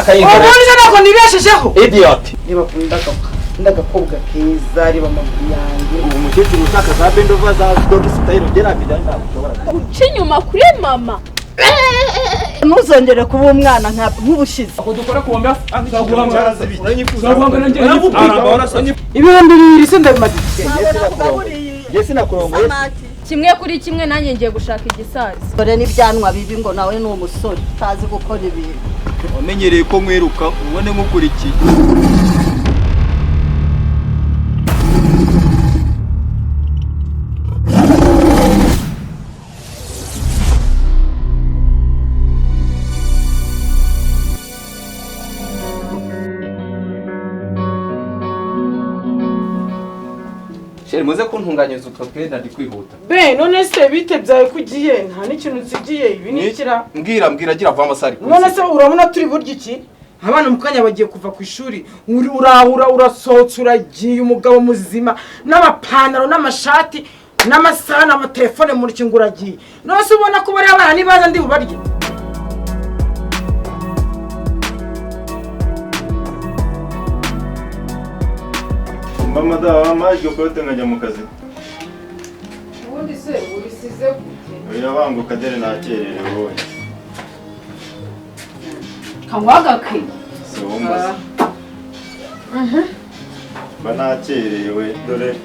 utashaka yinjira ubundi nako nibeshejeho idiot niba ndagakobwa keza riba amaguru yanjye umukecuru ushaka za bendova za dog style ugera bidani ntabushobora uca inyuma kuri mama ntuzongere kuba umwana nk'ubushize ako dukora kuomba azaguhamagara uranyifuza ibihumbi bibiri se ndabimaze yesi nakurongoye kimwe kuri kimwe nanjye ngiye gushaka igisazi dore n'ibyanwa bibi ngo nawe ni umusore utazi gukora ibintu wamenyereye ko nkweruka ubone nk'ukurikiye muze kuntunganyiriza utopenda ndi kwihuta be none se bite byawe kugiye nta n'ikintu nsigiye ibi nikira mbwira gira vamo sari none se urabona turi burya iki abana mukanya bagiye kuva ku ishuri urahura urasohotse uragiye umugabo muzima n'amapantaro n'amashati n'amasaha n'amatelefone mu rukingo uragiye none se ubona ko bari abana nibaza ndi bubarye Mama da maji ukote ngajya mu kazi. ubundi se urisize gute Oya bangu kadere nakerere wowe. kangwagake Somba. Banakerewe dore.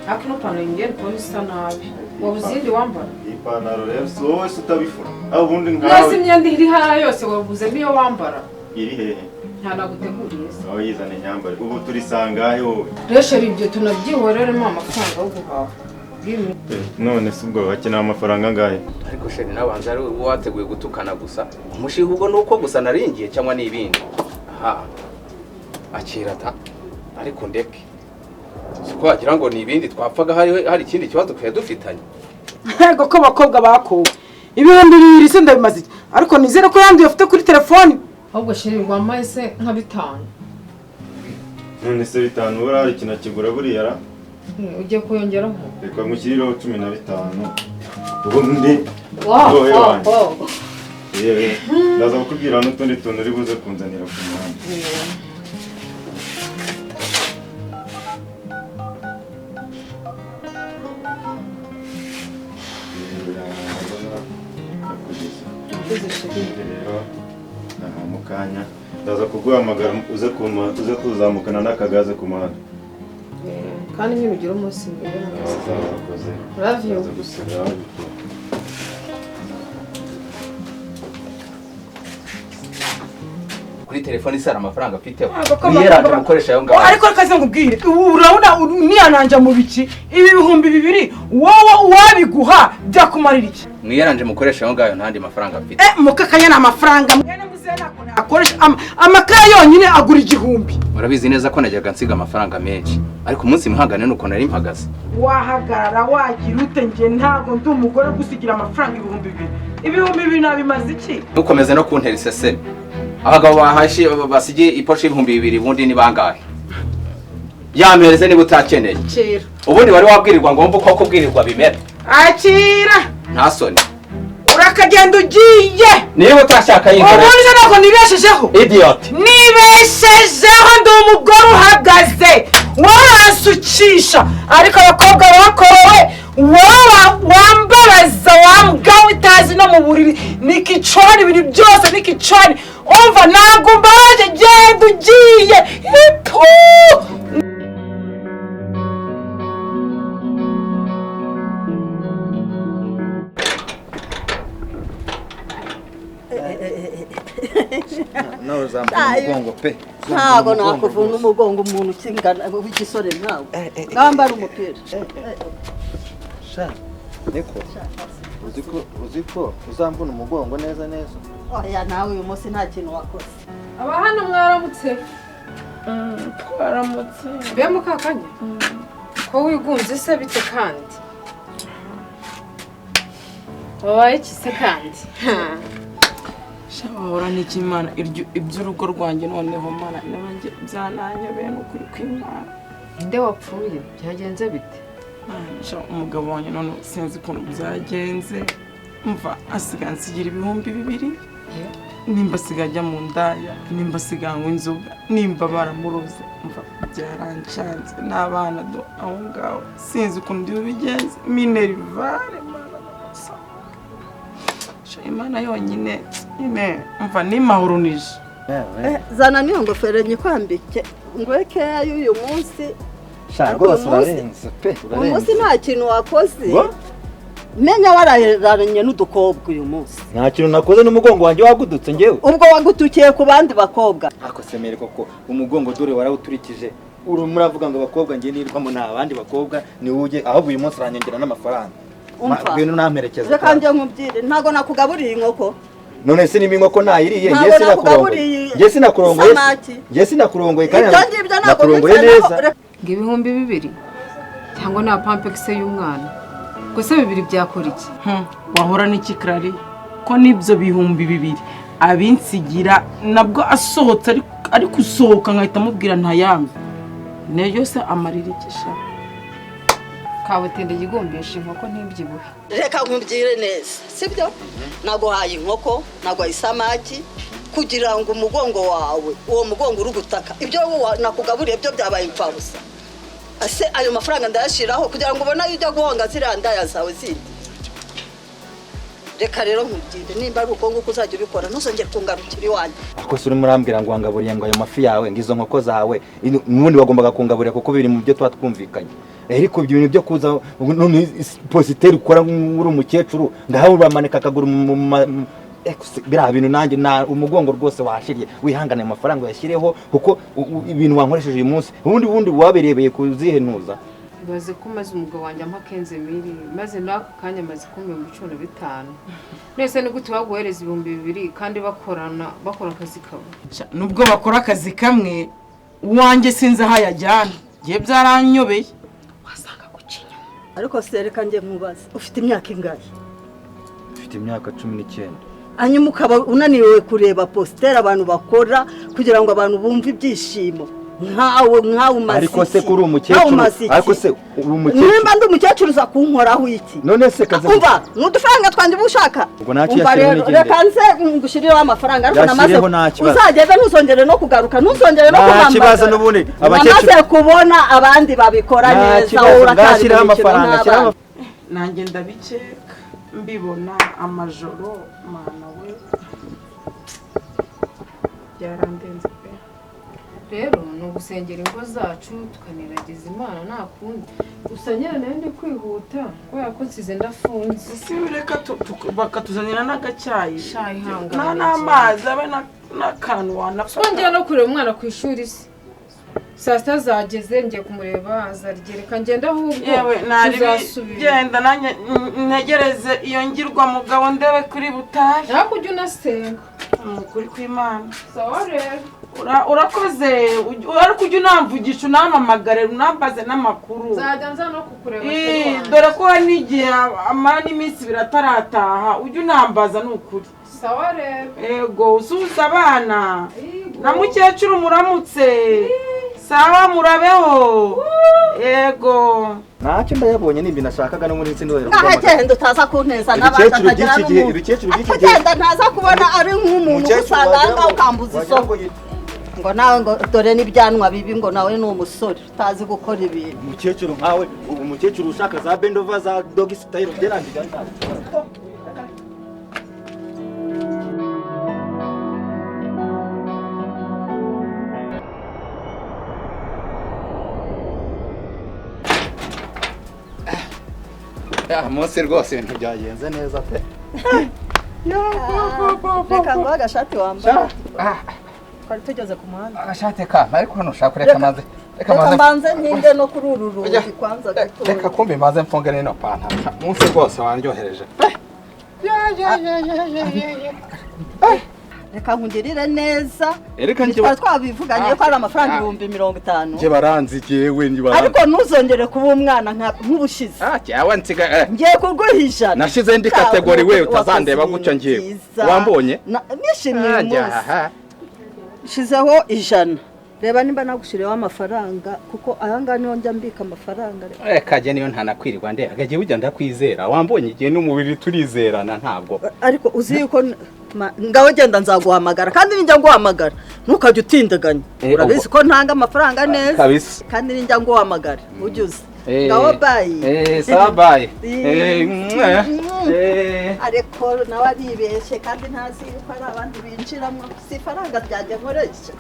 akino pano ingene polisa nabi wabuzindi wambara Ipantaro rero wowe utabifura. Aho ubundi mwese nkawe imyenda iri hara yose wabuze niyo wambara iri hehe. ntanaguteguriye se Aho yizane nyambare. Ubu turisangahe wowe. reshera ibyo tunabyihoreremo amafaranga yo guhaha None se ubwo bakina amafaranga ngahe. ariko sheri nabanza ari wateguye gutukana gusa umushiha ubwo nuko gusa naringiye cyangwa n'ibindi aha akira ta ariko ndeke siko wagira ngo ni ibindi twapfaga hari ikindi kibazo twaye dufitanye ego ko abakobwa bakowe ibihumbi bibiri se ndabimaze ariko nizere ko yanduye afite kuri telefone ahubwo sheri wamaye se nka 5 None se bitanu urari kina kigura buriya ra. ugiye kuyongeraho Reka mushyirireho 15. Ubundi wow yewe ndaza kukubwira n'utundi tuntu uri buze kunzanira ku muhanda. Aha mukanya ndaza kuguhamagara uze kuzamukana n'akagaze ku muhanda. kandi nyine ugira umunsi mwiza Abakoze. love you kuri telefone isara amafaranga afiteho yeraje mukoresha yo ngaho ariko rekaze ngubwire urabona niyananja mu biki ibi bihumbi bibiri wowe wabiguha byakumarira iki mwiyeranje mukoresha yo ngaho ntandi mafaranga afite mukakanya na amafaranga mwene muze nako akoresha amakara yonyine agura 1000 urabizi neza ko najyaga nsiga amafaranga menshi ariko umunsi mwihangane nuko nari mpagaze wahagarara wagira ute nge ntago ndi umugore gusigira amafaranga ibihumbi bibiri nabimaze iki ntukomeze no kuntera iseseme abagabo bahashi basigiye iposhe y'ibihumbi 2 bundi ni bangahe yampereze niba utakeneye akira ubundi wari wabwirirwa ngo wumve uko kubwirirwa bimera akira nta soni urakagenda ugiye niba utashaka yinjira ubundi nako nibeshejeho idiot nibeshejeho ndi umugore uhagaze warasukisha ariko abakobwa bakowe wowe wambabaza wambwa utazi no mu buriri nikiconi ibintu byose nikiconi umva ntabwo mbaje genda ugiye ipu no zambuka umugongo pe ntabwo nakuvuna umugongo umuntu ukingana w'igisore ntawe ngambara umupira sha niko uziko uzambuna umugongo neza oya nawe uyu munsi nta kintu wakoze aba hano mwaramutse twaramutse be mukakanya ko wigunze se bite kandi wabaye iki se kandi shabahora n'ikimana iby'urugo rwanjye noneho mana nanjye byananyobeye n'ukuri kw'Imana inde wapfuye byagenze bite umugabo wanjye none sinzi ukuntu byagenze mva asigaye nsigira ibihumbi 2 nimba asigaye ajya mu ndaya nimba asigaye anywa inzoga nimba baramuroze mva byarancanze n'abana do aho ngaho sinzi ukuntu ndibigenze minerivare Imana yonyine mva ni mahurunije zana niyo ngofero nyikwambike ngweke y'uyu munsi Shango basurenze pe umunsi nta kintu wakoze menya wararanye n'udukobwa uyu munsi nta kintu nakoze n'umugongo wanjye wagudutse ngewe ubwo wagutukiye ku bandi bakobwa ako semere koko umugongo dore warawuturikije muravuga ngo abakobwa ngiye nirwamo nta bandi bakobwa ni uje ahubwo uyu munsi aranyongera n'amafaranga ngwino namperekeza reka njye nkubwire ntago nakugaburiye inkoko none se nimi inkoko nayiriye ngiye sinakurongoye kandi nakurongoye neza Ibihumbi 2 cyangwa na pampix y'umwana gusa 2 byakora iki wahora n'iki Clary ko nibyo bihumbi 2 abinsigira nabwo asohotse ari kusohoka nkahita mubwira ntayambe neyo se amarira ikisha kabutende yigombesha inkoko ntibyibuhe reka nkubwire neza sibyo naguhaye inkoko naguhaye isamaki kugira ngo umugongo wawe uwo mugongo urugutaka ibyo nakugaburiye byo byabaye impfabusa ase ayo mafaranga ndayashiraho kugira ngo ubone ujya guhonga zirandaya zawe zindi reka rero nkubwire nimba ari uko nguko uzajya ubikora ntuzongere kungarukira iwanjye ako suri murambwira ngo wangaburiye ngo ayo mafi yawe ngizo nkoko zawe nubundi bagombaga kungaburira kuko biri mu byo twa twumvikanye ariko ibyo bintu byo kuza none positeri ukora uri umukecuru ngaho bamanika akaguru bira bintu nanjye na umugongo rwose washiriye wihangane amafaranga yashyireho kuko ibintu wankoresheje uyu munsi ubundi waberebeye kuzihenuza baze ko maze umugabo wanjye amakenze miri maze nako kanya maze kumwe mu 15 nese ni gute waguhereza 2,000 kandi bakora akazi kabo nubwo bakora akazi kamwe uwanjye sinzi aho yajyana giye byaranyobeye wasanga gucinya ariko sereka ngiye nkubaza ufite imyaka ingahe ufite imyaka 19 hanyuma ukaba unaniwe kureba posteri abantu bakora kugira ngo abantu bumve ibyishimo nkawe umaze ariko se kuri umukecuru ariko se umukecuru nimba ndi umukecuru za kunkoraho iki none se kaza umva n'udufaranga twanje bushaka ubwo nacyo yashiriho n'igende reka nze ngushiriraho amafaranga ariko namaze uzageze ntuzongere no kugaruka ntuzongere no kumamba kibazo n'ubundi abakecuru namaze kubona abandi babikora neza uratashiraho amafaranga nanjye ndabiceka mbibona amajoro mana we byarandenze pe rero no gusengera ingo zacu tukaniragiza Imana nta kundi gusa nyene ndi kwihuta ko yakotsize ndafunze si bireka bakatuzanira n'agacyayi shayi hanga n'amazi abe n'akantu wanapfa twongera no kureba umwana ku ishuri se saa sita zageze ngiye kumureba azargereka ngenda ahubwo yewe genda nanjye ntegereze iyo ngirwa mugabo ndebe kuri butahe nakujya unasenga kuri kw'Imana sawa rero urakoze ariko ujya unamvugisha unampamagare unambaze n'amakuru nzajya nza no kukureba dore ko hari n'igihe amara n'iminsi biratarataha ujya unambaza ni ukuri sawa rero yego usuhuza abana na mukecuru muramutse sawa murabeho yego ntacyo ndayabonye nimbi nashakaga no muri nsindorero agenda utaza kunteza n'abashakagira ibikecuru by'iki gihe agenda ntaza kubona ari nk'umuntu usanga aha ukambuza isoko ngo nawe ngo dore n'ibyanwa bibi ngo nawe ni umusore utazi gukora ibintu umukecuru nkawe umukecuru ushaka za bendova za dog style byerangiga munsi rwose ibintu byagenze neza pe reka ngo agashati wambaye twari tugeze ku muhanda agashati kama ariko hano ushaka kureka maze reka mbanze nkinde no kuri uru rugi kwanza gato reka kumbi maze mfunge nino pantaro munsi rwose wandyohereje reka nkugirire neza Ereka njye twabivuganye ko ari amafaranga 50,000 nje baranzi jewe njye ariko ntuzongere kuba umwana nk'ubushize cyawe nsiga ngiye kuguhisha nashize ndi kategori we utazandeba gucyo ngiye wambonye nishimiye umunsi shizeho 100 reba nimba nagushiriyeho amafaranga kuko ahangaha niho njya mbika amafaranga. kajya niyo ntanakwirwa ndera gagiye ujya ndakwizera wambonye igihe n'umubiri turizerana ntabwo ariko uzi yuko ngaho genda nzaguhamagara kandi ninjya nguhamagara ntukajye utindaganya urabizi ko ntanga amafaranga neza kabisa kandi ninjya nguhamagara ujye uzi ngaho bayi sawa bayi ariko nawe aribeshye kandi ntazi yuko ari abandi binjiramo si ifaranga ryajya nkoresha.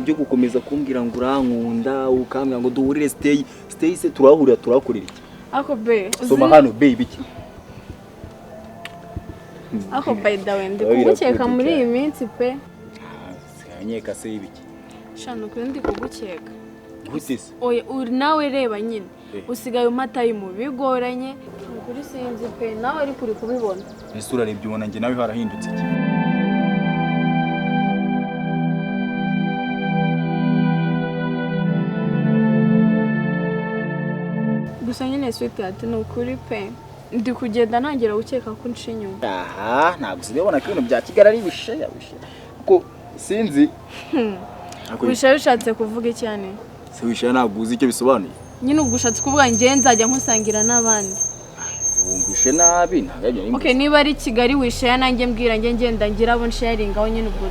byo gukomeza kumbwira ngo urankunda ukambwira ngo duhurire stay se turahurira turakorera iki ako be soma hano be biki ako by the way ndi kugukeka muri iyi minsi pe sanyeka se ibiki shano kuri ndi kugukeka gutese oye uri nawe reba nyine usigaye umataye mu bigoranye kuri sinzi pe nawe ari kuri kubibona isura rebye ubona nge nawe harahindutse iki gusa nyine sweetheart ni ukuri pe ndi kugenda ntangira gukeka ko nca inyuma aha ntabwo sinabona ko ibintu bya Kigali ari bisheya kuko sinzi wishaye ushatse kuvuga cyane se wishaye ntabwo uzi icyo bisobanuye nyine ubwo ushatse kuvuga nge nzajya nkusangira n'abandi wumvishe nabi ntabwo okay niba ari Kigali wishaye nanjye mbwira nge ngenda ngira abo sharing aho nyine ubwo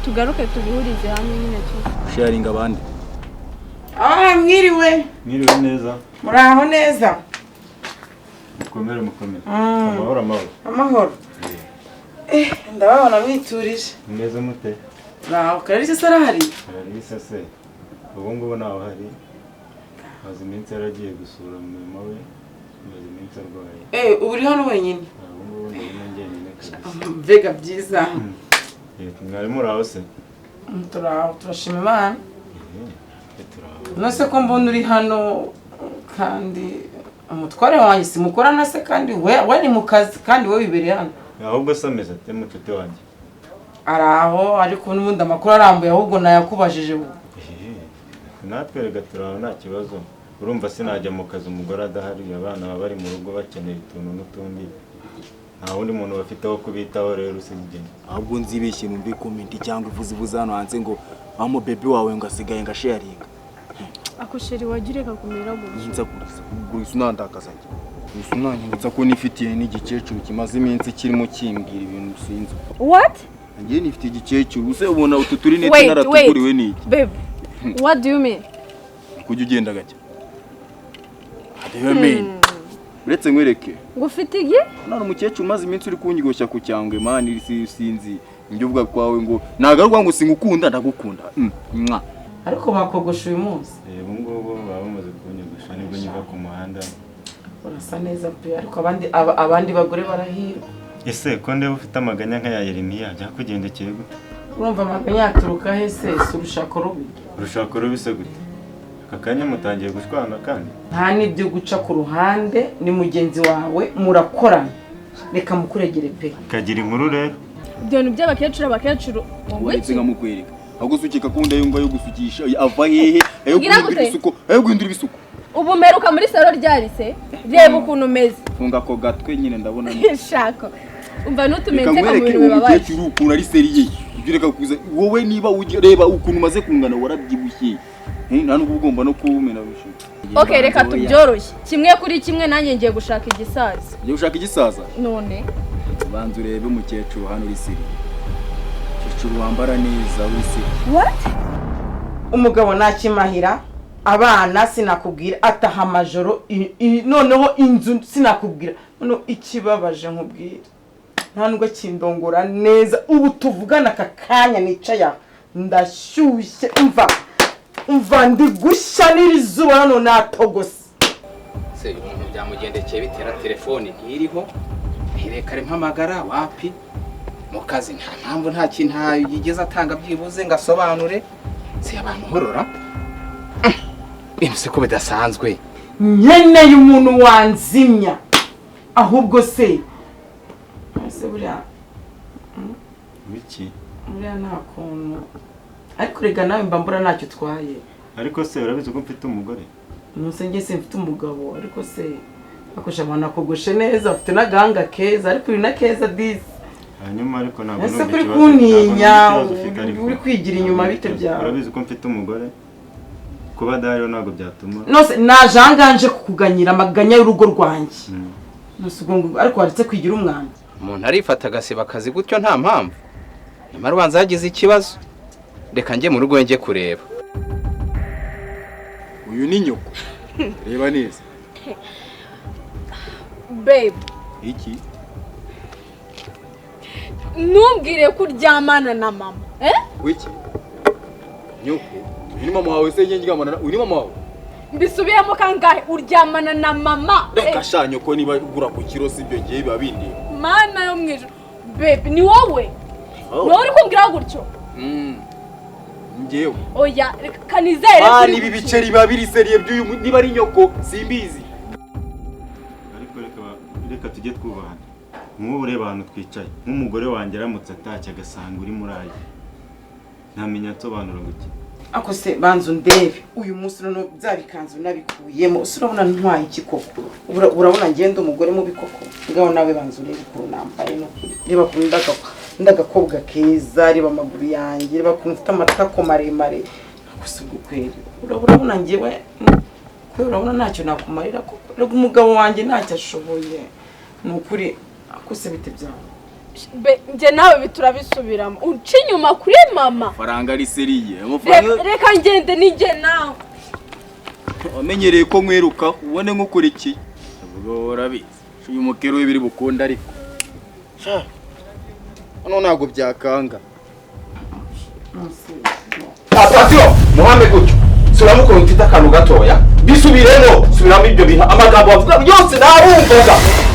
tugaruke tubihurize hamwe nyine tu sharing abandi mwiriwe neza muraho neza mukomere amahoro amahoro ndababona mwiturije neza mute naho Clarisse se arahari Clarisse se ubu ngubu naho hari maze iminsi yaragiye gusura mama we maze iminsi arwaye ubu uri hano wenyine ubu ngubu ndabona njyenyine kabisa mbega byiza mwari muraho se turaho turashima Imana nose ko mbona uri hano kandi umutware wanjye simukorana se kandi we ni mu kazi kandi we wibereye hano ahubwo se ameze ate mucuti wanjye araho ariko n'ubundi amakuru arambuye ahubwo nayakubajije ubu natwe rega turaho nta kibazo urumva sinajya mu kazi umugore adahari abana baba bari mu rugo bakeneye utuntu n'utundi nta wundi muntu bafite aho kubitaho rero usibye ahubwo nzibeshye numve comment cyangwa ivuze hano hanze ngo amo baby wawe ngo asigaye nga sharing ako sheri wagireka kumera gutya yinza gurisa unandakazanye unanyibutsa ko nifitiye n'igikecuru kimaze iminsi kirimo kimbwira ibintu sinzi what ngiye nifitiye igikecuru use ubona utu turi nete naratuguriwe niki babe what do you mean kujya ugenda gake uretse nkwereke ngufite igi none umukecuru umaze iminsi uri kunyigoshya ku cyangwe mani sinzi ibyo uvuga kwawe ngo nagaruka ngo singukunda ndagukunda ariko bakogosha uyu munsi ubu ngubu baba bamaze kunyogosha nibwo nyiva ku muhanda urasa neza pe ariko abandi bagore barahira ese ko ndeba ufite amaganya nka ya Yeremiya byakugendekeye gute urumva amaganya yaturuka he se urushako rubi urushako rubi se gute aka kanya mutangiye gushwana kandi nta n'ibyo guca ku ruhande ni mugenzi wawe murakorana reka mukuregere pe kagira inkuru rero ibyo ni by'abakecuru wese nkamukwereka ahubwo usukika ko ndayumva yo gusukisha ava hehe ayo guhindura ibisuko ubu meruka muri salo ryarise reba ukuntu umeze funga ko gatwe nyine ndabona shaka umva nutumenze ka mu bintu bibabaje umukecuru ukuntu ari seriye ugireka kuza wowe niba reba ukuntu umaze kungana warabyibushye nta n'ubwo ugomba no kumena bishu okay reka tubyoroshye kimwe kuri kimwe nanjye ngiye gushaka igisaza ngiye gushaka igisaza none banza urebe umukecuru hano uri seriye umukecuru wambara neza uri seriye what umugabo nakimahira abana sinakubwira ataha amajoro noneho inzu sinakubwira noneho ikibabaje nkubwira nta nubwo kindongora neza ubu tuvugana aka kanya nicaya ndashyushye umva ndi gushya n'irizuba none natogose se umuntu byamugendekeye bitera telefone ntiriho ntireka mpamagara wapi mu kazi nta mpamvu nta kintu yigeze atanga byibuze ngo asobanure se abamuhorora se ko bidasanzwe nkeneye umuntu wanzimya ahubwo se buriya biki buriya nta kuntu ariko rega nawe mba mbura ntacyo utwaye. ariko se urabizi ko mfite umugore? Nusenge se mfite umugabo ariko se akosha amana kogoshe neza ufite n'agahanga keza ariko uri na keza disi. Hanyuma ariko ntabwo ese kuri kuntinya uri kwigira inyuma bite byawe. Urabizi ko mfite umugore kuba adahari ntabwo byatuma nose naje anganje kukuganyira amaganya y'urugo rwanjye. Nose ubwo ariko waretse kwigira umwana. Umuntu arifata agasiba akazi gutyo nta mpamvu. Nyamara ubanza yagize ikibazo. Reka njye mu rugo njye kureba. Uyu ni nyoko. Reba neza. Babe. Iki? Ntumbwire ko uryamana na mama. Wiki? Nyoko. Uyu ni mama wawe se njye ndyamana na uyu ni mama wawe? Mbisubiramo kangahe uryamana na mama. Reka sha nyoko niba ugura ku kiro sibyo ngiye biba bindi. Mana yo mwijuru. Babe ni wowe. Wowe uri kumbwira gutyo. Ngewe. Oya kanizere. Ibi biceri babiri seriye by'uyu niba ari nyoko simbizi. ariko reka tujye twubahana. Nk'ubu ureba ahantu twicaye nk'umugore wanjye aramutse atashye agasanga uri muri ayi ntamenya nsobanura guki. Ako se banzu ndebe uyu munsi none byabikanzu nabikuyemo urabona ntwaye ikikoko urabona ngende umugore mu bikoko ngaho nawe banzu urebe ko nambaye no kuri reba kunda ndagakobwa keza reba amaguru yanjye reba kumfite amatako maremare akusugo kweri urabona ngewe urabona ntacyo nakumarira ko rega umugabo wanjye ntacyo ashoboye nukuri akose bite byawe. Nje nawe biturabisubiramo uci inyuma kuri mama. Faranga ari seriye. Amafaranga reka ngende nije nawe. Wamenyereye ko nkweruka ubone nk'ukurikiye. Ubwo urabizi. Uyu mukero w'ibiri bukunda ariko. Sha. Hano ntago byakanga. Atasiyo muhambe gutyo. Suramuko mfite akantu gatoya. Bisubiremo subiramo ibyo bintu amagambo avuga byose narumvaga.